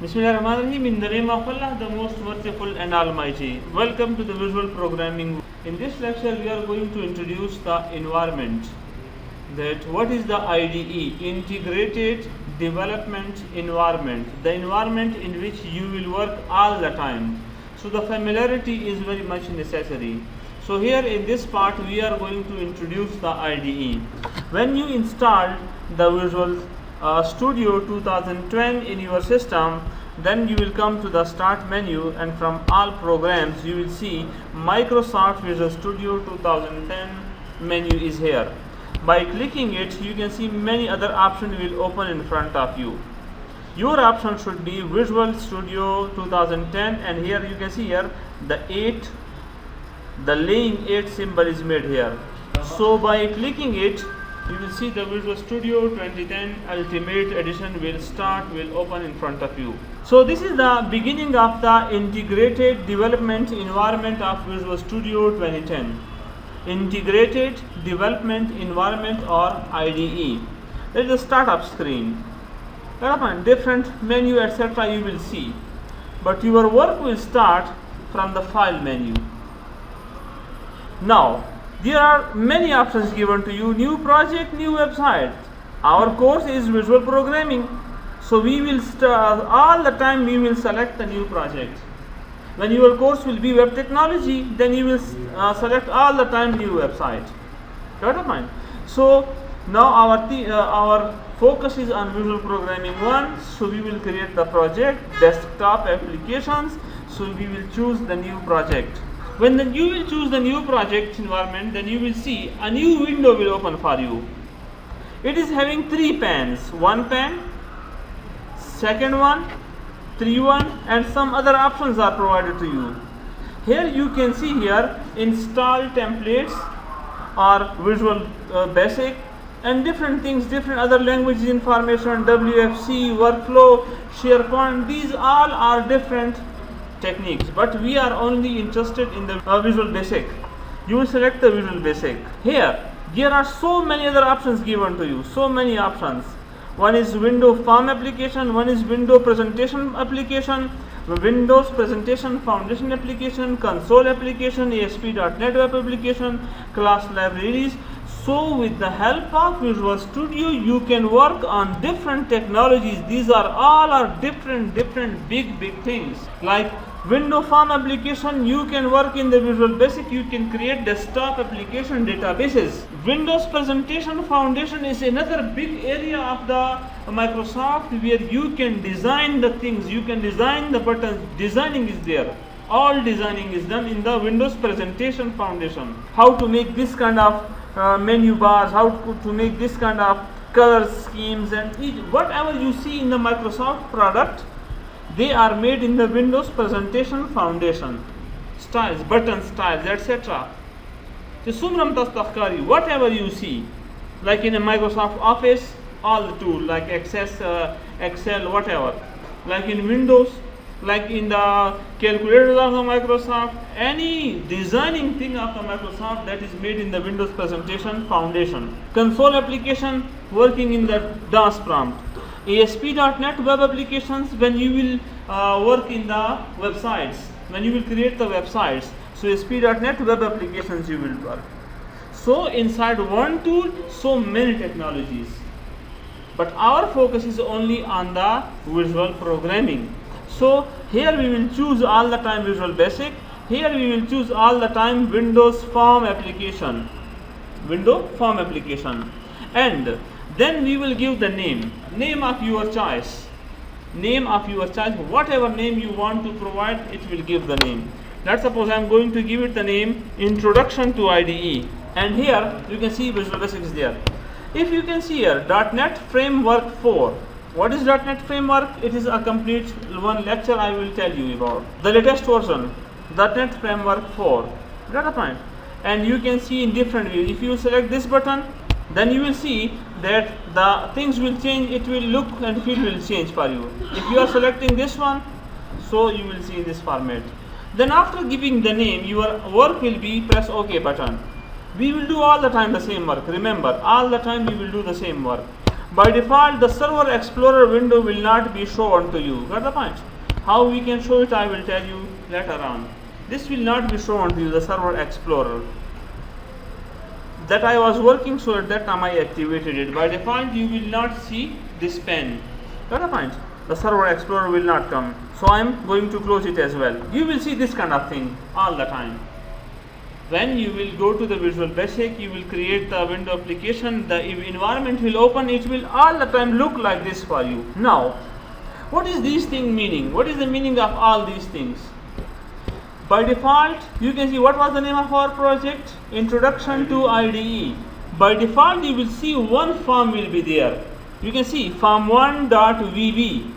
Bismillahirrahmanirrahim. In the name of Allah, the most merciful and almighty. Welcome to the visual programming. In this lecture, we are going to introduce the environment. That what is the IDE? Integrated Development Environment. The environment in which you will work all the time. So the familiarity is very much necessary. So here in this part, we are going to introduce the IDE. When you install the Visual Studio 2010 in your system, then you will come to the start menu, and from all programs you will see Microsoft Visual Studio 2010 menu is here. By clicking it, you can see many other options will open in front of you. Your option should be Visual Studio 2010, and here you can see here the laying 8 symbol is made here. So by clicking it, you will see the Visual Studio 2010 Ultimate Edition will open in front of you. So this is the beginning of the integrated development environment of Visual Studio 2010. Integrated Development Environment, or IDE. There is a startup screen. Different menu etc. you will see. But your work will start from the file menu. Now, there are many options given to you: new project, new website. Our course is visual programming, so we will all the time we will select the new project. When your course will be web technology, then you will select all the time new website. Got a point? So now our focus is on visual programming 1. So we will create the project desktop applications. So we will choose the new project. When then you will choose the new project environment, then you will see a new window will open for you. It is having 3 pans. One pan, second one, 3.1, and some other options are provided to you. Here you can see here install templates or Visual Basic and different things, different other languages information, WFC, workflow, SharePoint. These all are different techniques, but we are only interested in the Visual Basic. You will select the Visual Basic. Here there are so many other options given to you, so many options. One is window form application, one is window presentation application, Windows presentation foundation application, console application, ASP.NET web application, class libraries. So with the help of Visual Studio, you can work on different technologies. These are all different big things. Like window form application, you can work in the Visual Basic, you can create desktop application databases. Windows presentation foundation is another big area of the Microsoft where you can design the things, you can design the buttons. Designing is there. All designing is done in the Windows presentation foundation. How to make this kind of menu bars, how to make this kind of color schemes, and whatever you see in the Microsoft product, they are made in the Windows presentation foundation. Styles, button styles, etc. Whatever you see, like in a Microsoft Office, all the tools like Access, Excel, whatever. Like in Windows, like in the calculators of the Microsoft, any designing thing of the Microsoft that is made in the Windows presentation foundation. Console application working in the DOS prompt. ASP.NET web applications, when you will work in the websites, when you will create the websites. So ASP.NET web applications you will work. So inside one tool, so many technologies. But our focus is only on the visual programming. So here we will choose all the time Visual Basic. Here we will choose all the time Windows Form application. Window Form application. And then we will give the name of your choice. Name of your choice. Whatever name you want to provide, it will give the name. Let's suppose I am going to give it the name Introduction to IDE. And here you can see Visual Basic is there. If you can see here .NET Framework 4. What is .NET Framework? It is a complete one lecture I will tell you about. The latest version, .NET Framework 4. Got a point? And you can see in different views. If you select this button, then you will see that the things will change. It will look and feel will change for you. If you are selecting this one, so you will see in this format. Then after giving the name, your work will be press OK button. We will do all the time the same work. Remember, all the time we will do the same work. By default, the Server Explorer window will not be shown to you. Got the point? How we can show it, I will tell you later on. This will not be shown to you, the Server Explorer. That I was working, so at that time I activated it. By default, you will not see this pen. Got the point? The Server Explorer will not come. So I am going to close it as well. You will see this kind of thing all the time. When you will go to the Visual Basic, you will create the window application, the environment will open, it will all the time look like this for you. Now, what is these things meaning? What is the meaning of all these things? By default, you can see what was the name of our project? Introduction to IDE. By default, you will see one form will be there. You can see form1.vb,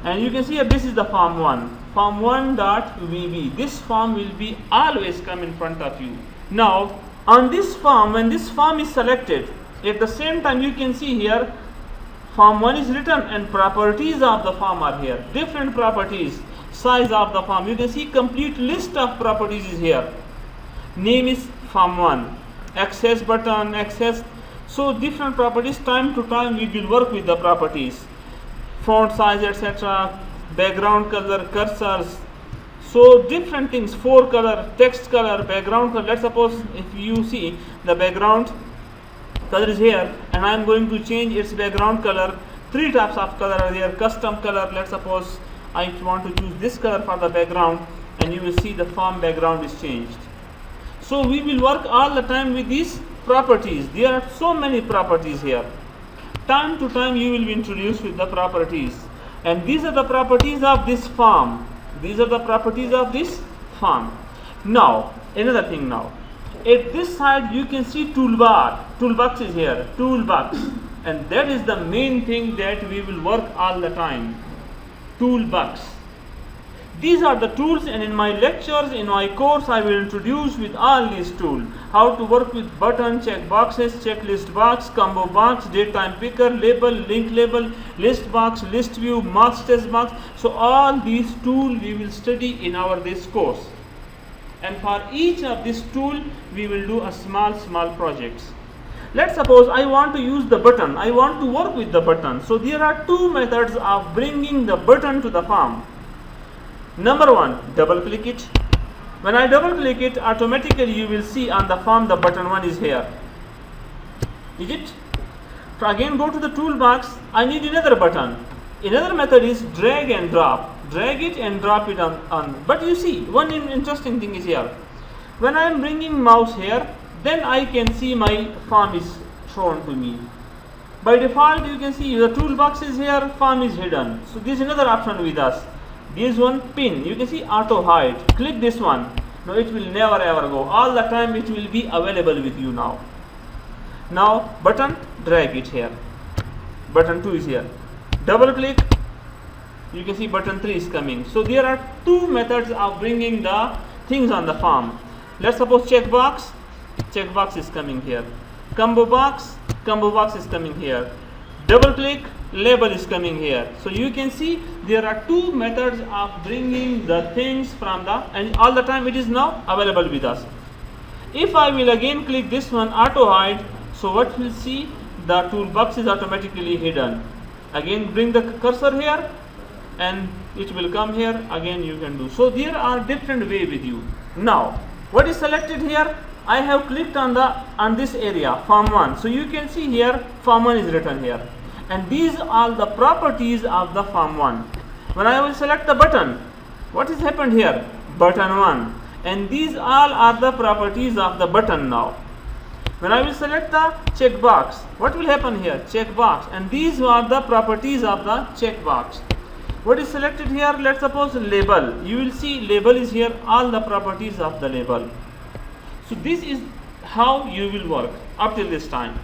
and you can see this is the form 1. Form1.vb. This form will be always come in front of you. Now, on this form, when this form is selected, at the same time you can see here form 1 is written and properties of the form are here. Different properties, size of the form. You can see complete list of properties is here. Name is form 1. Access button, access. So different properties, time to time we will work with the properties. Font size, etc. Background color, cursors, so different things, 4 color, text color, background color. Let's suppose if you see the background color is here and I am going to change its background color. 3 types of color are there. Custom color, let's suppose I want to choose this color for the background, and you will see the form background is changed. So we will work all the time with these properties. There are so many properties here. Time to time you will be introduced with the properties. And these are the properties of this form. These are the properties of this form. Now, another thing now. At this side you can see toolbar. Toolbox is here. Toolbox. And that is the main thing that we will work all the time. Toolbox. These are the tools, and in my lectures, in my course, I will introduce with all these tools. How to work with button, check boxes, checklist box, combo box, datetime picker, label, link label, list box, list view, marks test box. So all these tools we will study in our this course. And for each of this tool, we will do a small projects. Let's suppose I want to use the button. I want to work with the button. So there are 2 methods of bringing the button to the form. Number 1, double click it. When I double click it, automatically you will see on the form the button 1 is here. Is it? So again go to the toolbox. I need another button. Another method is drag and drop. Drag it and drop it on. But you see, one interesting thing is here. When I am bringing mouse here, then I can see my form is shown to me. By default, you can see the toolbox is here, form is hidden. So this is another option with us. This one, pin, you can see auto hide. Click this one. No, it will never ever go. All the time it will be available with you now. Now button, drag it here. Button 2 is here. Double click, you can see button 3 is coming. So there are 2 methods of bringing the things on the form. Let's suppose checkbox, checkbox is coming here. Combo box is coming here. Double click, label is coming here. So you can see there are 2 methods of bringing the things from the, and all the time it is now available with us. If I will again click this one, auto hide, so what we'll see, the toolbox is automatically hidden. Again bring the cursor here and it will come here. Again you can do. So there are different way with you. Now what is selected here? I have clicked on this area, form 1. So you can see here form 1 is written here. And these are the properties of the form 1. When I will select the button, what has happened here? Button 1. And these all are the properties of the button now. When I will select the checkbox, what will happen here? Checkbox. And these are the properties of the checkbox. What is selected here? Let's suppose label. You will see label is here, all the properties of the label. So this is how you will work up till this time.